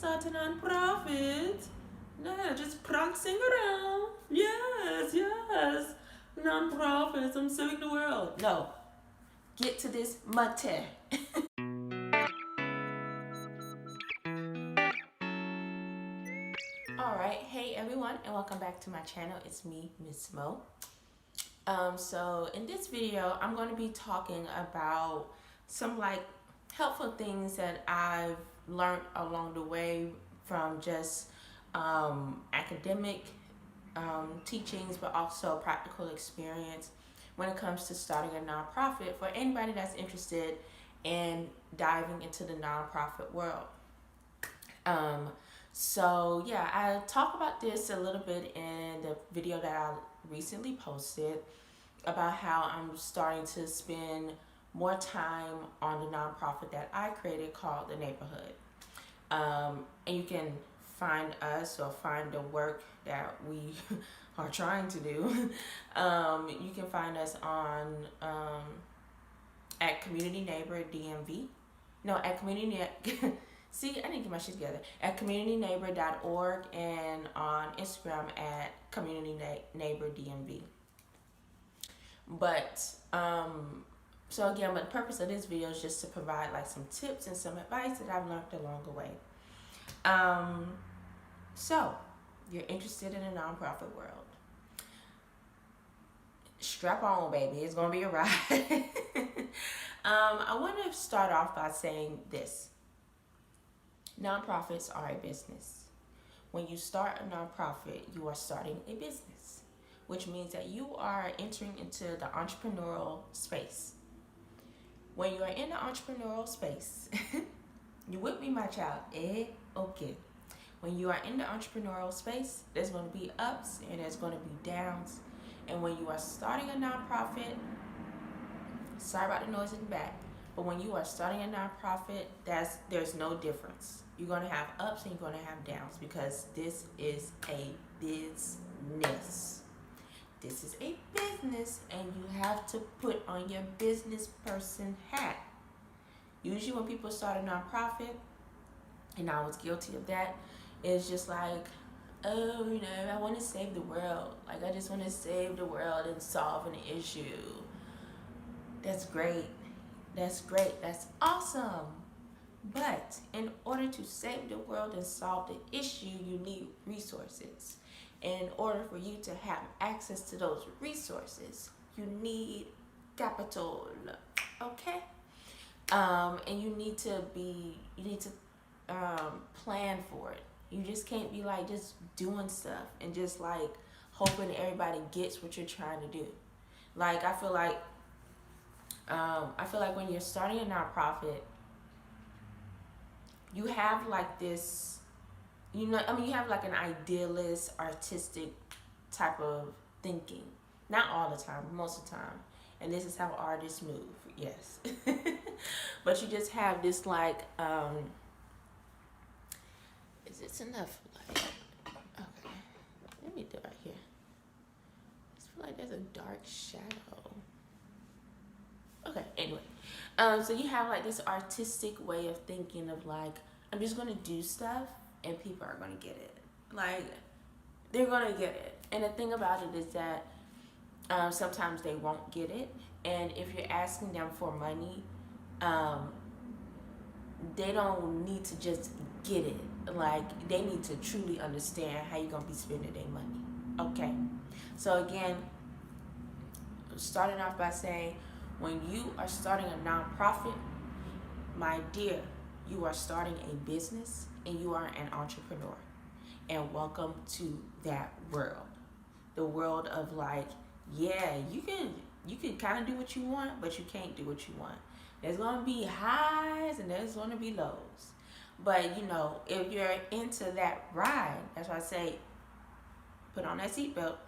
start a non-profit. No, just prancing around. Yes, yes. Non-profits, I'm saving the world. No, get to this mate. Alright, hey everyone, and welcome back to my channel. It's me, Miss Mo. So in this video, I'm going to be talking about some helpful things that I've learned along the way from just academic teachings, but also practical experience when it comes to starting a nonprofit for anybody that's interested in diving into the nonprofit world. So yeah, I talk about this a little bit in the video that I recently posted about how I'm starting to spend more time on the nonprofit that I created called The Neighborhood. And you can find us or find the work that we are trying to do. You can find us on at Community Neighbor DMV. No, at Community See, I need to get my shit together. At communityneighbor.org and on Instagram at communityneighbordmv. But so again, but the purpose of this video is just to provide some tips and some advice that I've learned along the way. So you're interested in the nonprofit world. Strap on, baby. It's gonna be a ride. I want to start off by saying this. Nonprofits are a business. When you start a nonprofit, you are starting a business, which means that you are entering into the entrepreneurial space. When you are in the entrepreneurial space, you with me, my child? Okay. When you are in the entrepreneurial space, there's going to be ups and there's going to be downs. And when you are starting a nonprofit, sorry about the noise in the back, but when you are starting a nonprofit, there's no difference. You're going to have ups and you're going to have downs because this is a business. This is a business and you have to put on your business person hat. Usually when people start a nonprofit, and I was guilty of that, it's just like, oh, I want to save the world. I just want to save the world and solve an issue. That's great. That's great. That's awesome. But in order to save the world and solve the issue, you need resources. In order for you to have access to those resources, you need capital. Okay? And you need to plan for it. You just can't be just doing stuff and just hoping everybody gets what you're trying to do. I feel like when you're starting a nonprofit, you have this, you have an idealist, artistic type of thinking. Not all the time, but most of the time. And this is how artists move, yes. But you just have this is this enough? Okay, let me do it right here. I just feel like there's a dark shadow. Okay, anyway. So you have this artistic way of thinking of I'm just gonna do stuff and people are gonna get it. They're gonna get it. And the thing about it is that sometimes they won't get it. And if you're asking them for money, they don't need to just get it. They need to truly understand how you're gonna be spending their money. Okay. So again, starting off by saying, when you are starting a nonprofit, my dear, you are starting a business and you are an entrepreneur. And welcome to that world. The world of yeah, you can kind of do what you want, but you can't do what you want. There's going to be highs and there's going to be lows. But, if you're into that ride, that's why I say put on that seatbelt.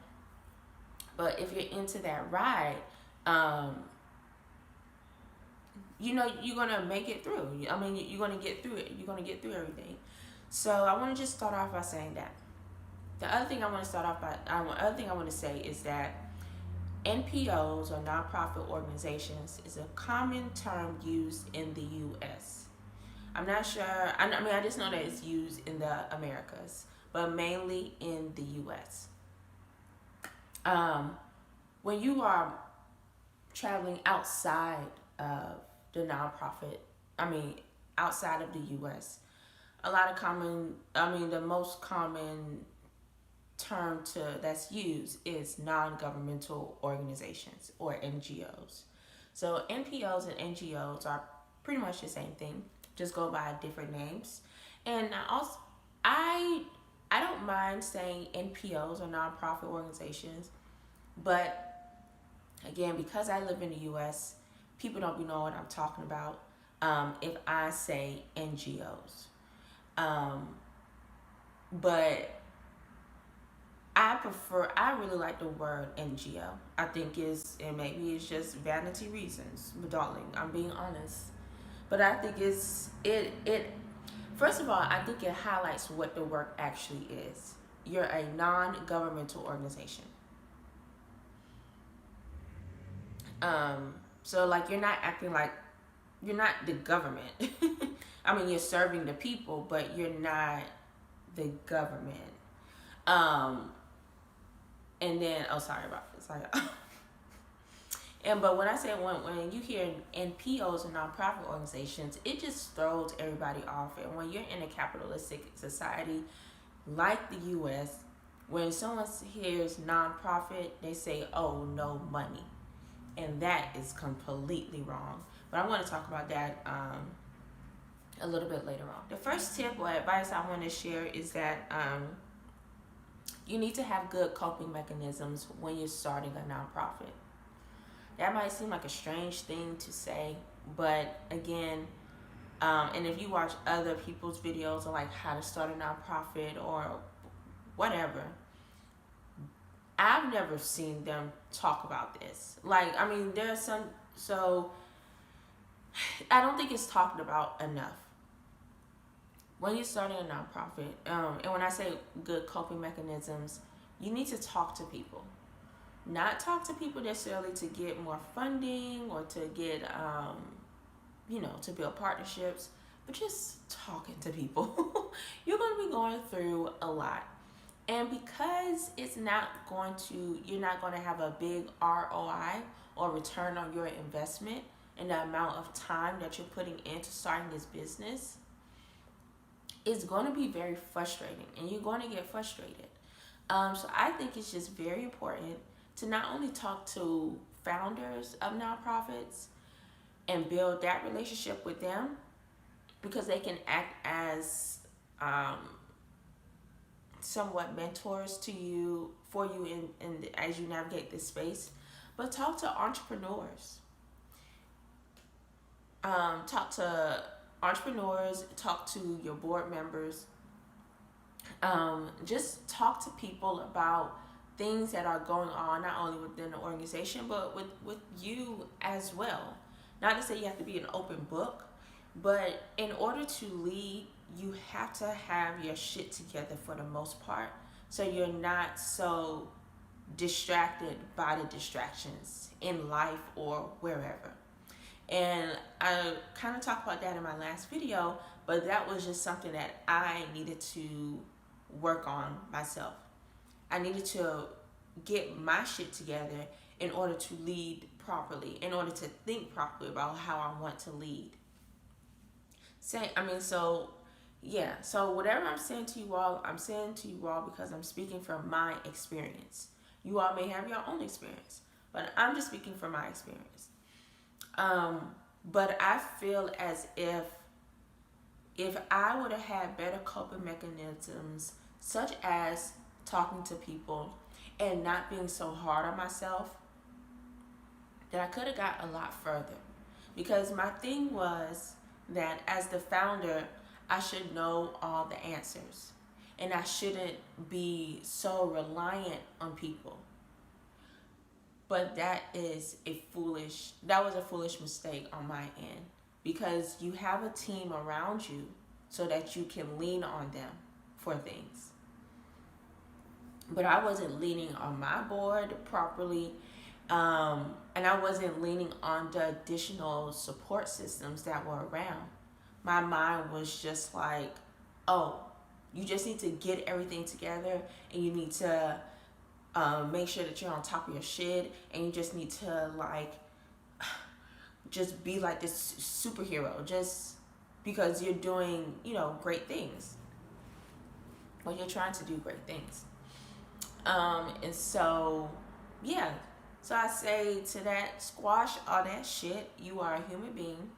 But if you're into that ride, you're going to make it through. You're going to get through it. You're going to get through everything. So I want to just start off by saying that. The other thing I want to say is that NPOs, or nonprofit organizations, is a common term used in the U.S. I'm not sure. I mean, I just know that it's used in the Americas, but mainly in the U.S. Um, when you are traveling outside of the nonprofit, I mean, outside of the U.S., a lot of the most common term that's used is non-governmental organizations or NGOs. So NPOs and NGOs are pretty much the same thing, just go by different names. And I I don't mind saying NPOs or nonprofit organizations, but again, because I live in the U.S., people don't be knowing what I'm talking about if I say NGOs. Um, but I really like the word NGO. I think and maybe it's just vanity reasons, but darling, I'm being honest. But I think first of all, I think it highlights what the work actually is. You're a non-governmental organization. So like you're not acting like you're not the government. I mean, you're serving the people, but you're not the government. And then, oh, sorry about this. Sorry. But when I say when you hear NPOs and nonprofit organizations, it just throws everybody off. And when you're in a capitalistic society like the U.S., when someone hears nonprofit, they say, "Oh, no money," and that is completely wrong. But I'm going to talk about that a little bit later on. The first tip or advice I want to share is that you need to have good coping mechanisms when you're starting a nonprofit. That might seem like a strange thing to say, but again, and if you watch other people's videos on like how to start a nonprofit or whatever, I've never seen them talk about this. Like, I mean, there's some, so I don't think it's talked about enough. When you're starting a nonprofit, and when I say good coping mechanisms, you need to talk to people. Not talk to people necessarily to get more funding or to get, to build partnerships, but just talking to people. You're going to be going through a lot. And because you're not going to have a big ROI or return on your investment and the amount of time that you're putting into starting this business, it's going to be very frustrating and you're going to get frustrated. So I think it's just very important to not only talk to founders of nonprofits and build that relationship with them, because they can act as somewhat mentors for you in as you navigate this space, but talk to entrepreneurs. Talk to your board members. Just talk to people about things that are going on, not only within the organization, but with you as well. Not to say you have to be an open book, but in order to lead, you have to have your shit together for the most part, so you're not so distracted by the distractions in life or wherever. And I kind of talked about that in my last video, but that was just something that I needed to work on myself. I needed to get my shit together in order to lead properly, in order to think properly about how I want to lead. So whatever I'm saying to you all because I'm speaking from my experience. You all may have your own experience, but I'm just speaking from my experience. But I feel as if I would have had better coping mechanisms, such as talking to people and not being so hard on myself, that I could have got a lot further. Because my thing was that as the founder, I should know all the answers. And I shouldn't be so reliant on people. But that was a foolish mistake on my end. Because you have a team around you so that you can lean on them for things. But I wasn't leaning on my board properly. And I wasn't leaning on the additional support systems that were around. my mind was just like, oh, you just need to get everything together, and you need to make sure that you're on top of your shit, and you just need to like just be like this superhero just because you're doing, great things. Well, you're trying to do great things. And so, yeah. So I say to that, squash all that shit. You are a human being.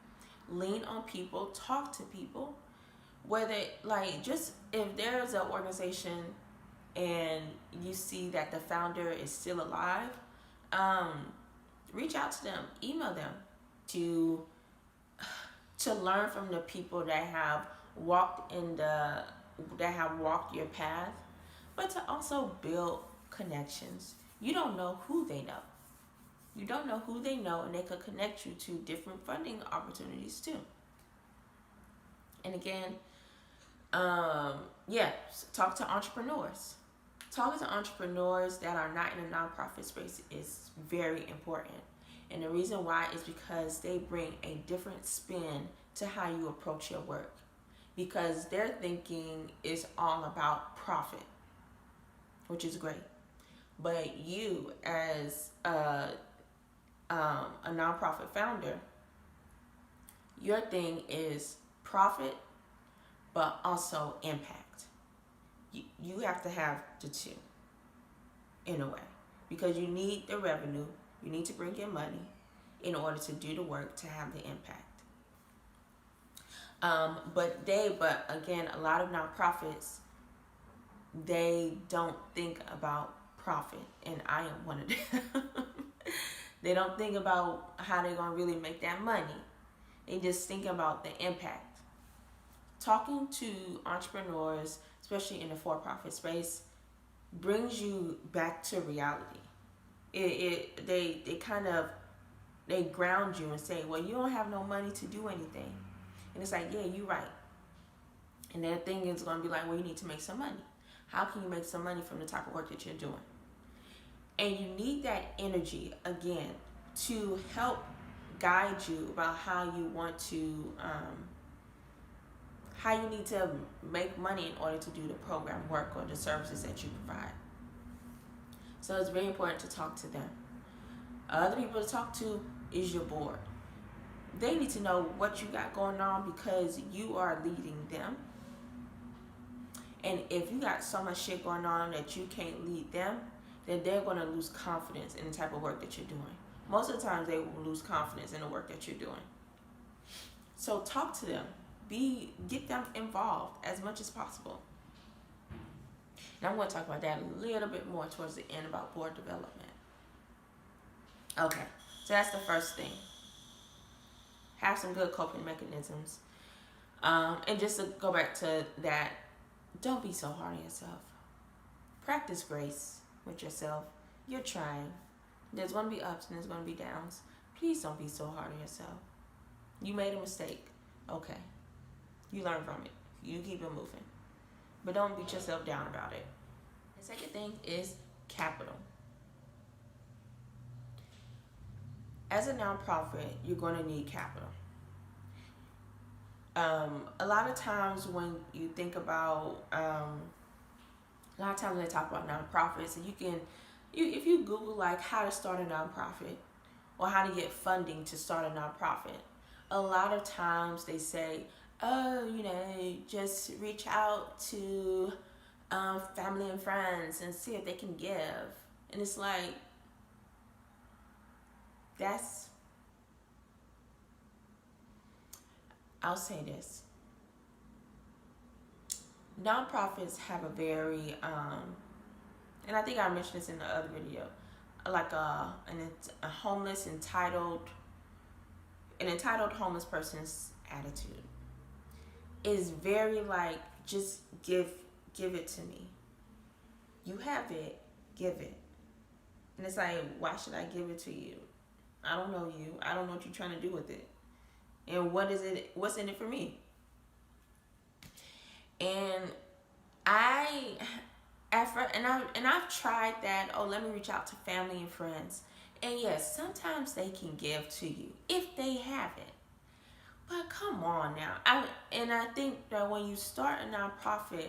Lean on people. Talk to people. Whether, like, just if there's an organization and you see that the founder is still alive, reach out to them. Email them to learn from the people that have walked your path, but to also build connections. You don't know who they know. You don't know who they know, and they could connect you to different funding opportunities too. And again, talk to entrepreneurs. Talking to entrepreneurs that are not in a nonprofit space is very important. And the reason why is because they bring a different spin to how you approach your work. Because their thinking is all about profit, which is great. But you, as a nonprofit founder, your thing is profit, but also impact. You have to have the two, in a way, because you need the revenue, you need to bring in money in order to do the work to have the impact. But again, a lot of nonprofits, they don't think about profit, and I am one of them. They don't think about how they're going to really make that money. They just think about the impact. Talking to entrepreneurs, especially in the for-profit space, brings you back to reality. They ground you and say, well, you don't have no money to do anything. And it's like, yeah, you're right. And their thing is going to be like, well, you need to make some money. How can you make some money from the type of work that you're doing? And you need that energy, again, to help guide you about how you want to, how you need to make money in order to do the program work or the services that you provide. So it's very important to talk to them. Other people to talk to is your board. They need to know what you got going on because you are leading them. And if you got so much shit going on that you can't lead them, then they're going to lose confidence in the type of work that you're doing. Most of the times they will lose confidence in the work that you're doing. So talk to them. Get them involved as much as possible. And I'm going to talk about that a little bit more towards the end about board development. Okay, so that's the first thing. Have some good coping mechanisms. And just to go back to that, don't be so hard on yourself. Practice grace with yourself. You're trying. There's going to be ups and there's going to be downs. Please don't be so hard on yourself. You made a mistake. Okay. You learn from it. You keep it moving. But don't beat yourself down about it. The second thing is capital. As a nonprofit, you're going to need capital. A lot of times when you think about, a lot of times when they talk about nonprofits, and if you Google like how to start a nonprofit or how to get funding to start a nonprofit, a lot of times they say, oh, just reach out to family and friends and see if they can give. And it's like, I'll say this. Nonprofits have a very, and I think I mentioned this in the other video, like an entitled homeless person's attitude. Is very like, just give it to me. You have it, give it. And it's like, why should I give it to you? I don't know you. I don't know what you're trying to do with it. And what's in it for me? And I've tried that, let me reach out to family and friends. And yes, sometimes they can give to you if they have it. But come on now. I think that when you start a nonprofit,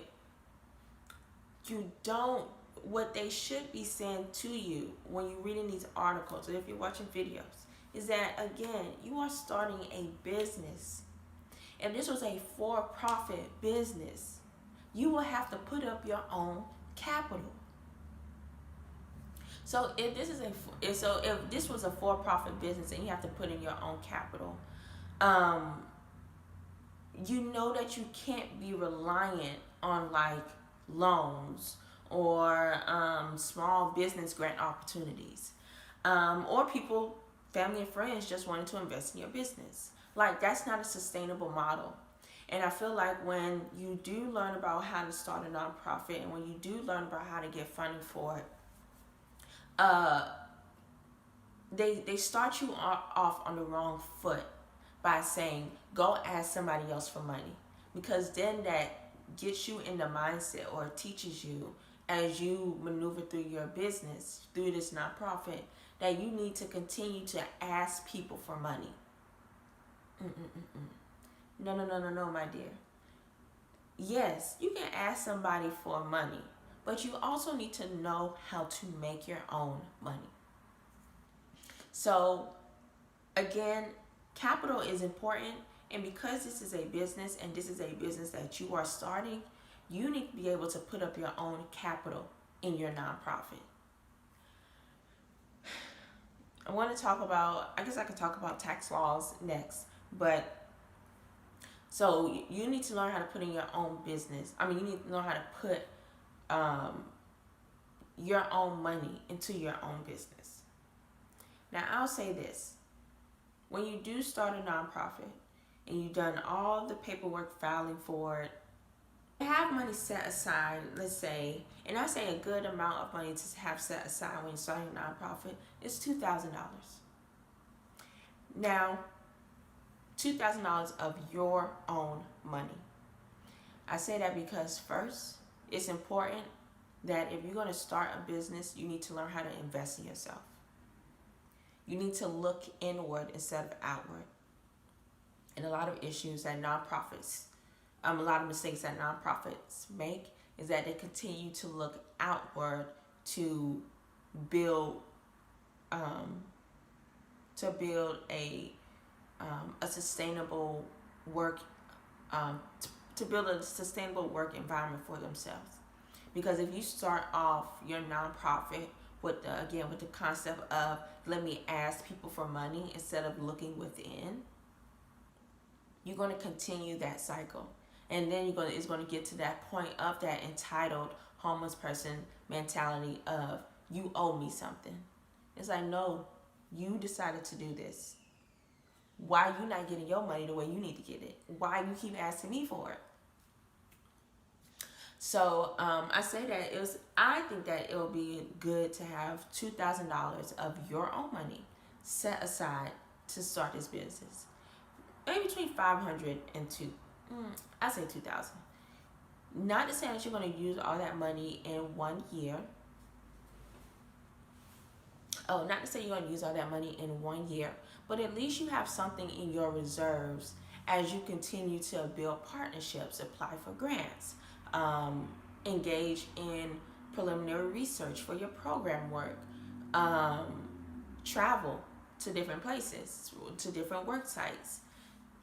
you don't, what they should be saying to you when you're reading these articles or if you're watching videos is that, again, you are starting a business. If this was a for-profit business, you will have to put up your own capital. So if this was a for-profit business and you have to put in your own capital, you know that you can't be reliant on like loans or small business grant opportunities, or people, family and friends just wanting to invest in your business. Like, that's not a sustainable model. And I feel like when you do learn about how to start a nonprofit and when you do learn about how to get funding for it, they start you off on the wrong foot by saying go ask somebody else for money, because then that gets you in the mindset or teaches you as you maneuver through your business through this nonprofit that you need to continue to ask people for money. No, no, no, no, no, my dear. Yes, you can ask somebody for money, but you also need to know how to make your own money. So, again, capital is important, and because this is a business and this is a business that you are starting, you need to be able to put up your own capital in your nonprofit. I want to talk about, I guess I could talk about tax laws next, but so you need to learn how to put in your own business. I mean, you need to know how to put your own money into your own business. Now, I'll say this. When you do start a nonprofit and you've done all the paperwork filing for it, have money set aside, let's say, and I say a good amount of money to have set aside when you're starting a nonprofit is $2,000. Now, $2,000 of your own money. I say that because first, it's important that if you're going to start a business, you need to learn how to invest in yourself. You need to look inward instead of outward. And a lot of issues that nonprofits, a lot of mistakes that nonprofits make is that they continue to look outward to build a sustainable work to build a sustainable work environment for themselves. Because if you start off your nonprofit with the concept of let me ask people for money instead of looking within, you're going to continue that cycle, and then it's going to get to that point of that entitled homeless person mentality of you owe me something. It's like, no, you decided to do this. Why are you not getting your money the way you need to get it? Why you keep asking me for it? So I say that I think that it will be good to have $2,000 of your own money set aside to start this business. Maybe between $500 and I say $2,000. Not to say that you're going to use all that money in 1 year. Oh, not to say you're going to use all that money in 1 year, but at least you have something in your reserves as you continue to build partnerships, apply for grants, engage in preliminary research for your program work, travel to different places, to different work sites.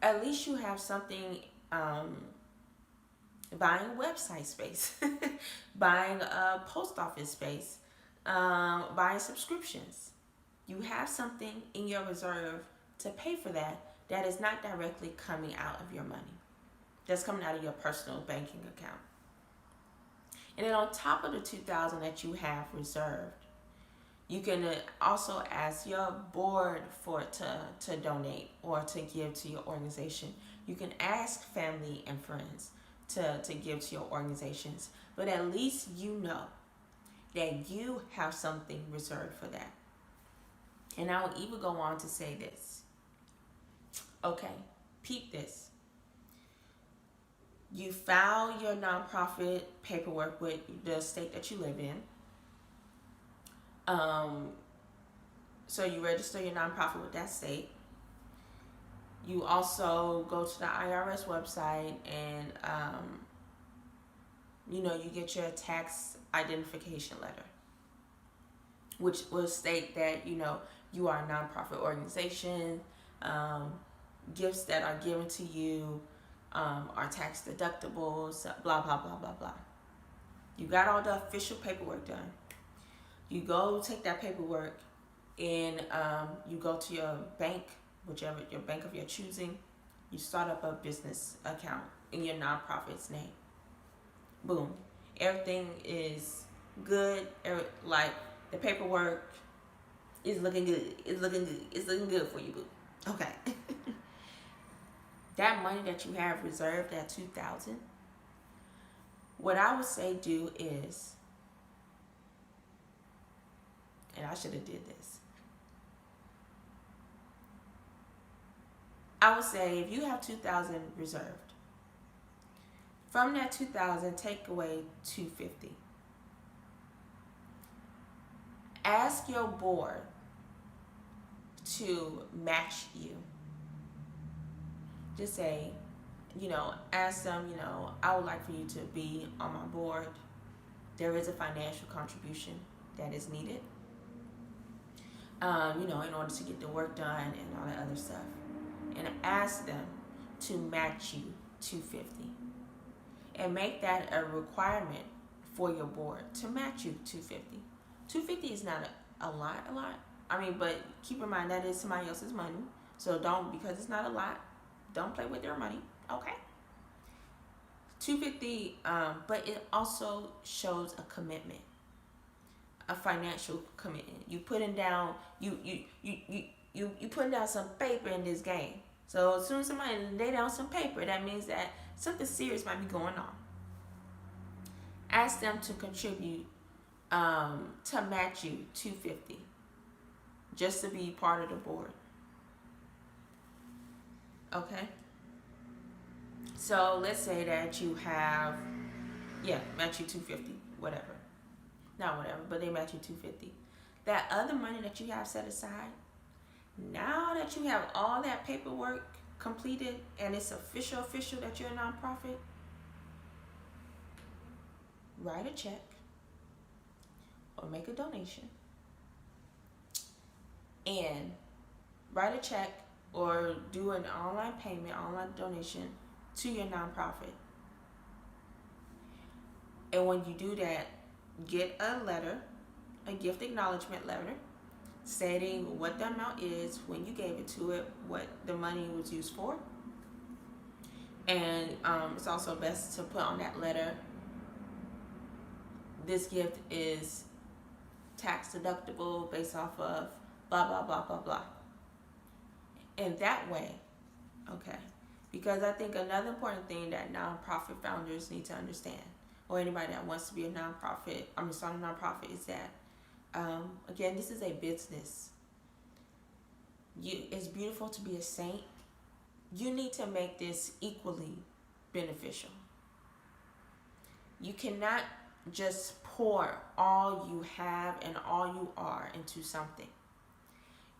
At least you have something, buying website space, buying a post office space, buying subscriptions. You have something in your reserve to pay for that is not directly coming out of your money. That's coming out of your personal banking account. And then on top of the $2,000 that you have reserved, you can also ask your board for it to donate or to give to your organization. You can ask family and friends to give to your organizations. But at least you know that you have something reserved for that. And I will even go on to say this. Okay, peep this. You file your nonprofit paperwork with the state that you live in. So you register your nonprofit with that state. You also go to the IRS website and, you get your tax identification letter, which will state that, you are a nonprofit organization. Gifts that are given to you are tax deductibles, blah, blah, blah, blah, blah. You got all the official paperwork done. You go take that paperwork and you go to your bank, whichever your bank of your choosing. You start up a business account in your nonprofit's name. Boom. Everything is good. Like the paperwork is looking good. It's looking good. It's looking good for you, boo. Okay. That money that you have reserved at $2,000, what I would say do is, and I should have did this. I would say if you have $2,000 reserved, from that $2,000, take away $250. Ask your board to match you. Just say, ask them, I would like for you to be on my board. There is a financial contribution that is needed, in order to get the work done and all that other stuff. And ask them to match you $250. And make that a requirement for your board to match you $250. $250 is not a lot. I mean, but keep in mind that is somebody else's money. So because it's not a lot, don't play with their money, okay? $250, but it also shows a commitment, a financial commitment. You putting down, you putting down some paper in this game. So as soon as somebody lay down some paper, that means that something serious might be going on. Ask them to contribute to match you $250, just to be part of the board. Okay. So let's say that you have, match you $250, whatever. Not whatever, but they match you $250. That other money that you have set aside, now that you have all that paperwork completed and it's official that you're a nonprofit, write a check or make a donation. And write a check or do an online payment, online donation to your nonprofit. And when you do that, get a letter, a gift acknowledgement letter, stating what the amount is, when you gave it to it, what the money was used for. And it's also best to put on that letter, this gift is tax deductible based off of blah, blah, blah, blah, blah. And that way, okay, because I think another important thing that nonprofit founders need to understand, or anybody that wants to be a nonprofit, start a nonprofit, is that, again, this is a business. It's beautiful to be a saint. You need to make this equally beneficial. You cannot just pour all you have and all you are into something.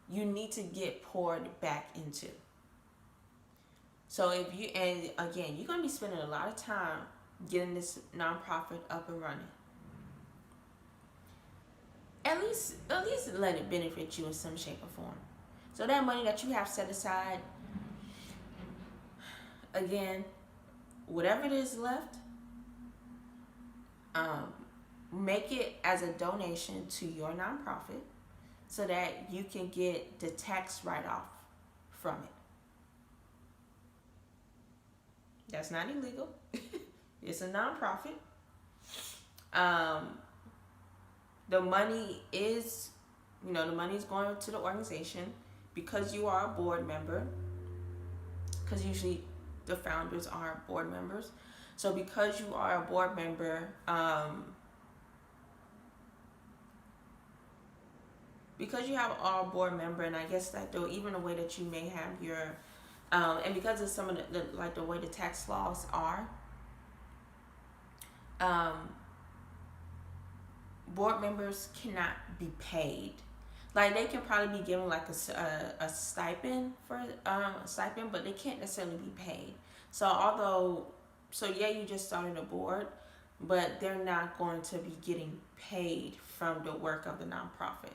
You need to get poured back into. So and again, you're going to be spending a lot of time getting this nonprofit up and running. At least let it benefit you in some shape or form. So that money that you have set aside, again, whatever it is left, make it as a donation to your nonprofit so that you can get the tax write-off from it. That's not illegal. It's a nonprofit. The money is, the money is going to the organization because you are a board member, because usually the founders are board members. So because you are a board member, because you have all board member, and I guess that though even the way that you may have your, and because of some of the way the tax laws are, board members cannot be paid. Like they can probably be given like a stipend for a stipend, but they can't necessarily be paid. So although, so yeah, you just started a board, but they're not going to be getting paid from the work of the nonprofit,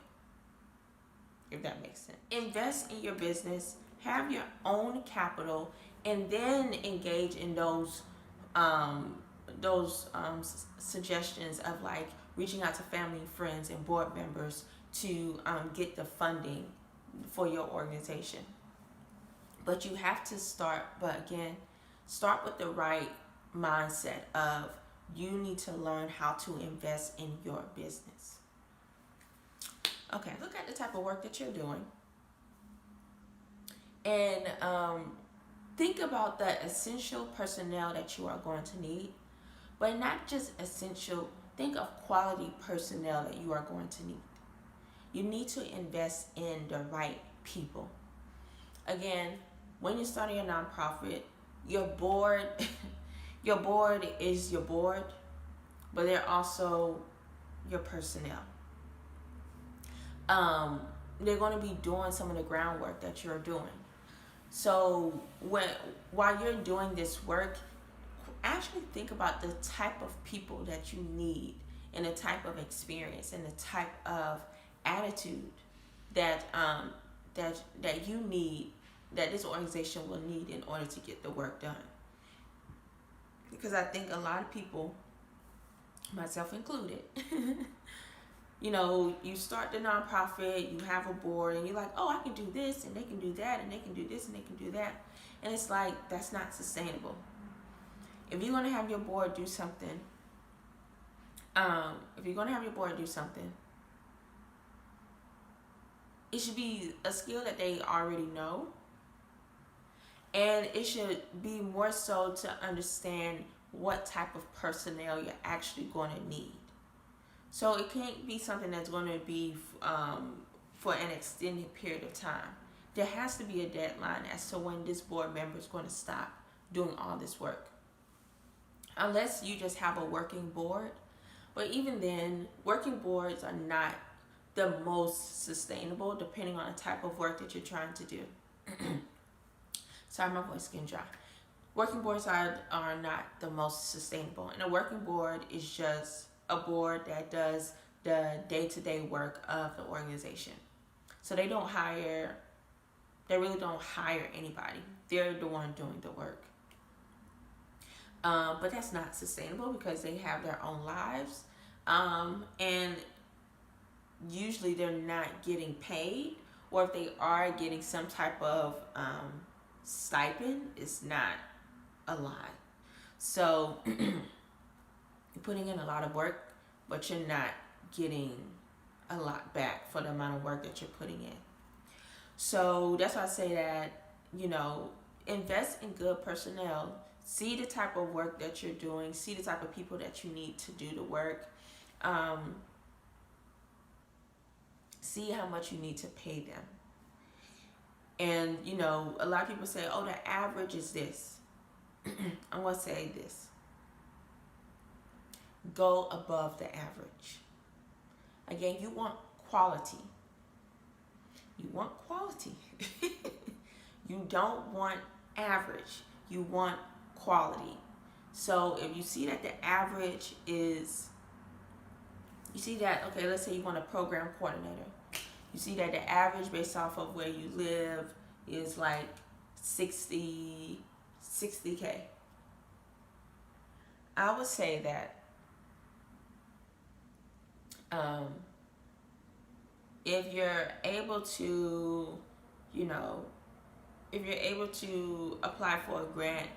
if that makes sense. Invest in your business, have your own capital, and then engage in suggestions of like reaching out to family, friends, and board members to get the funding for your organization. But you have to start, but again, start with the right mindset of you need to learn how to invest in your business. Okay, look at the type of work that you're doing. And think about the essential personnel that you are going to need, but not just essential. Think of quality personnel that you are going to need. You need to invest in the right people. Again, when you're starting a nonprofit, your board, your board is your board, but they're also your personnel. They're going to be doing some of the groundwork that you're doing. So while you're doing this work, actually think about the type of people that you need, and the type of experience and the type of attitude that that you need, that this organization will need in order to get the work done. Because I think a lot of people, myself included, you start the nonprofit, you have a board, and you're like, oh, I can do this, and they can do that, and they can do this, and they can do that. And it's like, that's not sustainable. If you're going to have your board do something, it should be a skill that they already know. And it should be more so to understand what type of personnel you're actually going to need. So it can't be something that's going to be for an extended period of time. There has to be a deadline as to when this board member is going to stop doing all this work. Unless you just have a working board. But even then, working boards are not the most sustainable, depending on the type of work that you're trying to do. Sorry, my voice is getting dry. Working boards are not the most sustainable. And a working board is just a board that does the day-to-day work of the organization. So they really don't hire anybody. They're the one doing the work. But that's not sustainable because they have their own lives. And usually they're not getting paid, or if they are getting some type of stipend, it's not a lot. So you're putting in a lot of work, but you're not getting a lot back for the amount of work that you're putting in. So that's why I say that, invest in good personnel. See the type of work that you're doing. See the type of people that you need to do the work. See how much you need to pay them. And, a lot of people say, oh, the average is this. I'm going to say this. Go above the average. Again, you want quality. You want quality. You don't want average. You want quality. So if you see that the average is, okay, let's say you want a program coordinator. You see that the average based off of where you live is like 60K. I would say that if you're able to, apply for a grant,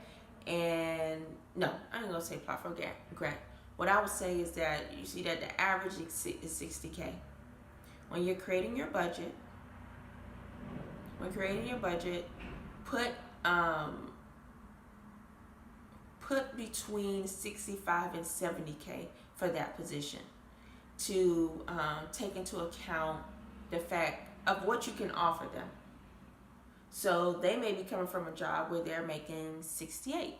and no, I ain't gonna say apply for a grant. What I would say is that you see that the average is 60K. When you're creating your budget, put between 65 and 70K for that position to take into account the fact of what you can offer them. So they may be coming from a job where they're making 68.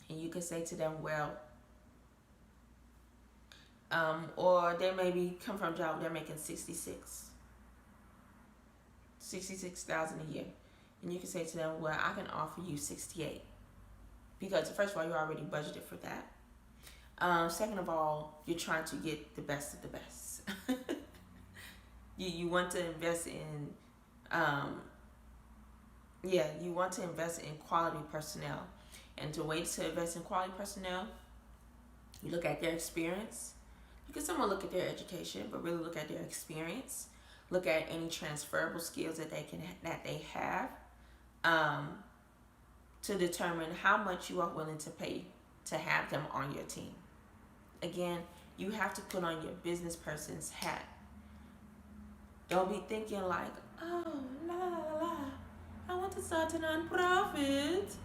And you can say to them, well, Or they maybe come from a job where they're making 66,000 a year, and you can say to them, well, I can offer you 68, because first of all, you're already budgeted for that. Second of all, you're trying to get the best of the best. You want to invest in, you want to invest in quality personnel. And to wait to invest in quality personnel, you look at their experience. You can somewhat look at their education, but really look at their experience. Look at any transferable skills that they have, to determine how much you are willing to pay to have them on your team. Again, you have to put on your business person's hat. Don't be thinking like, oh, la la la, I want to start a non-profit.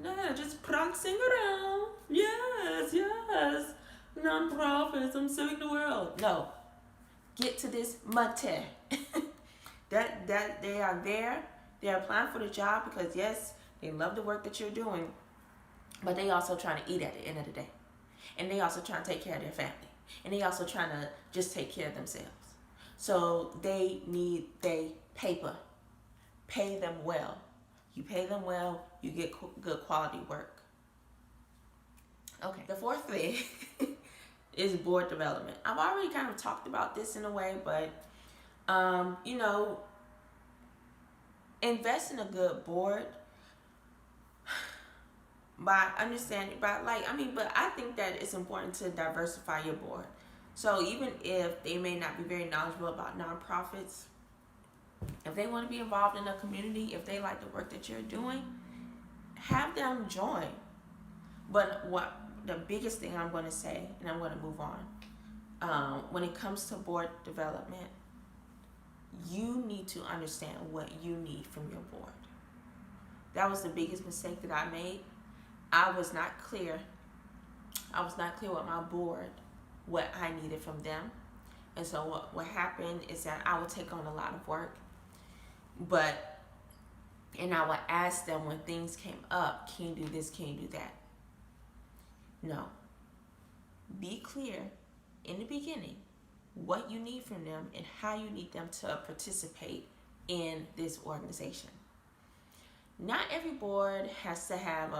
No, just prancing around. Yes, non-profits, I'm serving the world. No, get to this mate. that they are there. They are applying for the job because yes, they love the work that you're doing, but they also trying to eat at the end of the day. And they also trying to take care of their family. And they also trying to just take care of themselves. So they need their paper. Pay them well. You pay them well, you get good quality work. Okay, the fourth thing is board development. I've already kind of talked about this in a way, but invest in a good board by understanding, but I think that it's important to diversify your board. So even if they may not be very knowledgeable about nonprofits, if they want to be involved in a community, if they like the work that you're doing, have them join. But what the biggest thing I'm going to say, and I'm going to move on, when it comes to board development, you need to understand what you need from your board. That was the biggest mistake that I made. I was not clear with my board what I needed from them. And so what happened is that I would take on a lot of work, and I would ask them when things came up, can you do this, can you do that? No. Be clear in the beginning what you need from them and how you need them to participate in this organization. Not every board has to have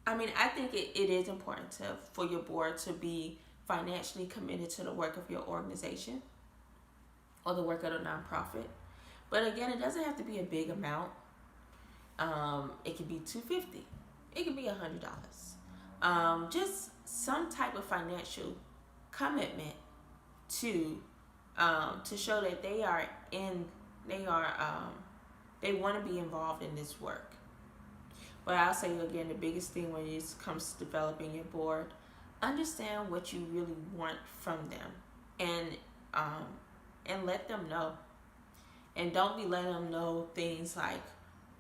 I think it is important for your board to be financially committed to the work of your organization or the work of a nonprofit. But again, it doesn't have to be a big amount. It could be $250. It could be $100. Just some type of financial commitment to show that they want to be involved in this work. But I'll say again, the biggest thing when it comes to developing your board, understand what you really want from them, and let them know. And don't be letting them know things like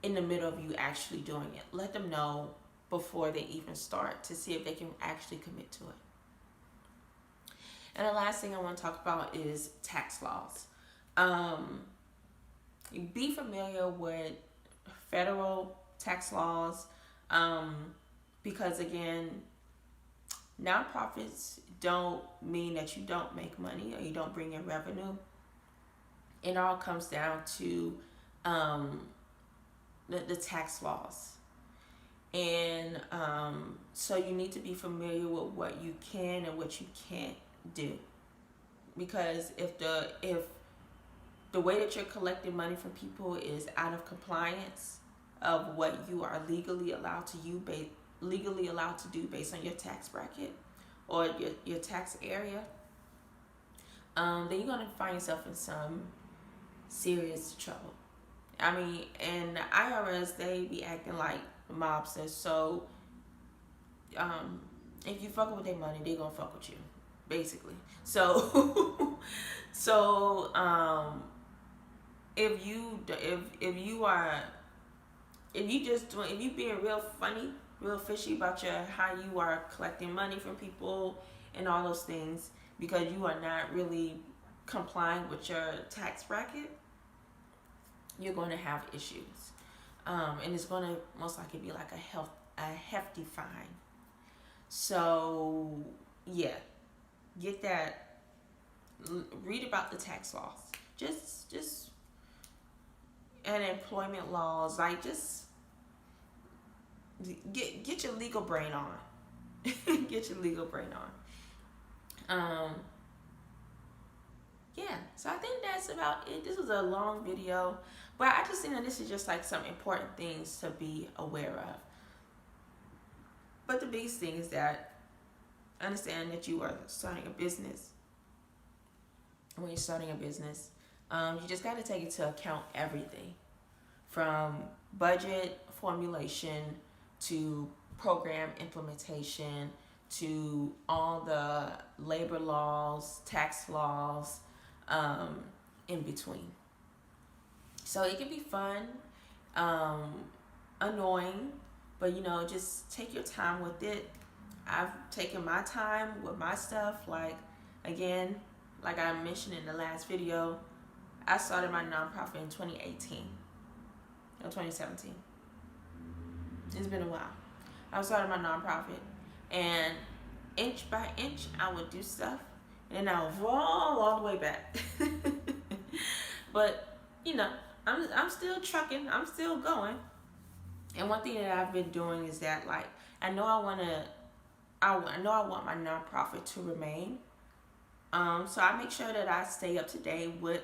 in the middle of you actually doing it. Let them know before they even start to see if they can actually commit to it. And the last thing I want to talk about is tax laws. Be familiar with federal tax laws, because again, nonprofits don't mean that you don't make money or you don't bring in revenue. It all comes down to the tax laws. And so you need to be familiar with what you can and what you can't do. Because if the way that you're collecting money from people is out of compliance of what you are legally allowed to do based on your tax bracket or your tax area, then you're going to find yourself in some serious trouble. And the IRS, they be acting like mobsters. So if you fuck with their money, they gonna fuck with you, basically. So if you being real funny, real fishy about how you are collecting money from people and all those things because you are not really complying with your tax bracket, you're going to have issues, and it's going to most likely be like a hefty fine. So yeah, get that, read about the tax laws, just and employment laws. Like, just get your legal brain on. Get your legal brain on. Yeah, so I think that's about it. This was a long video, but I just think that this is just like some important things to be aware of. But the biggest thing is that understand that you are starting a business. When you're starting a business, you just got to take into account everything from budget formulation to program implementation to all the labor laws, tax laws, in between. So it can be fun, annoying, but just take your time with it. I've taken my time with my stuff. Like, again, like I mentioned in the last video, I started my nonprofit in 2018 or 2017. It's been a while. I started my nonprofit, and inch by inch, I would do stuff, and then I would fall all the way back. But I'm still trucking. I'm still going. And one thing that I've been doing is that, like, I know I want my nonprofit to remain. So I make sure that I stay up to date with,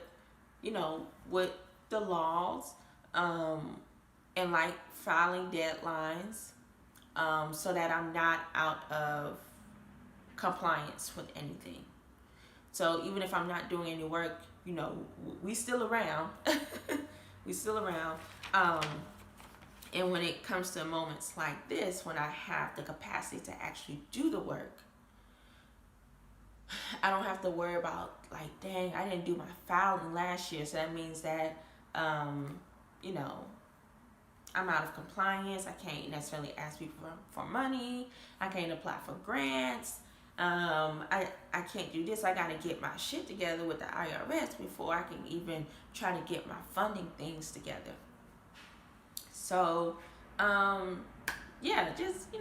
with the laws, and like filing deadlines, so that I'm not out of compliance with anything. So even if I'm not doing any work, we still around. We still around. And when it comes to moments like this, when I have the capacity to actually do the work, I don't have to worry about, like, dang, I didn't do my filing last year, so that means that, I'm out of compliance. I can't necessarily ask people for money. I can't apply for grants. I can't do this. I got to get my shit together with the IRS before I can even try to get my funding things together. So, yeah, just,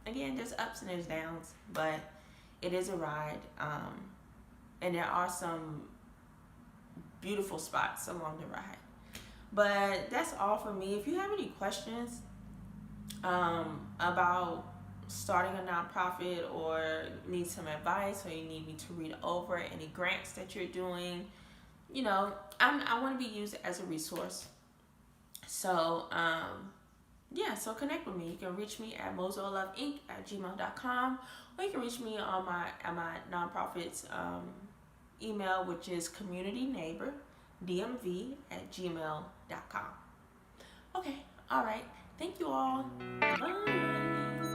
again, there's ups and there's downs, but it is a ride. And there are some beautiful spots along the ride. But that's all for me. If you have any questions about starting a nonprofit, or need some advice, or you need me to read over any grants that you're doing, I want to be used as a resource. So, so connect with me. You can reach me at mozoloveinc@gmail.com, or you can reach me on my nonprofit's email, which is communityneighbordmv@gmail.com. Okay, all right. Thank you all. Bye.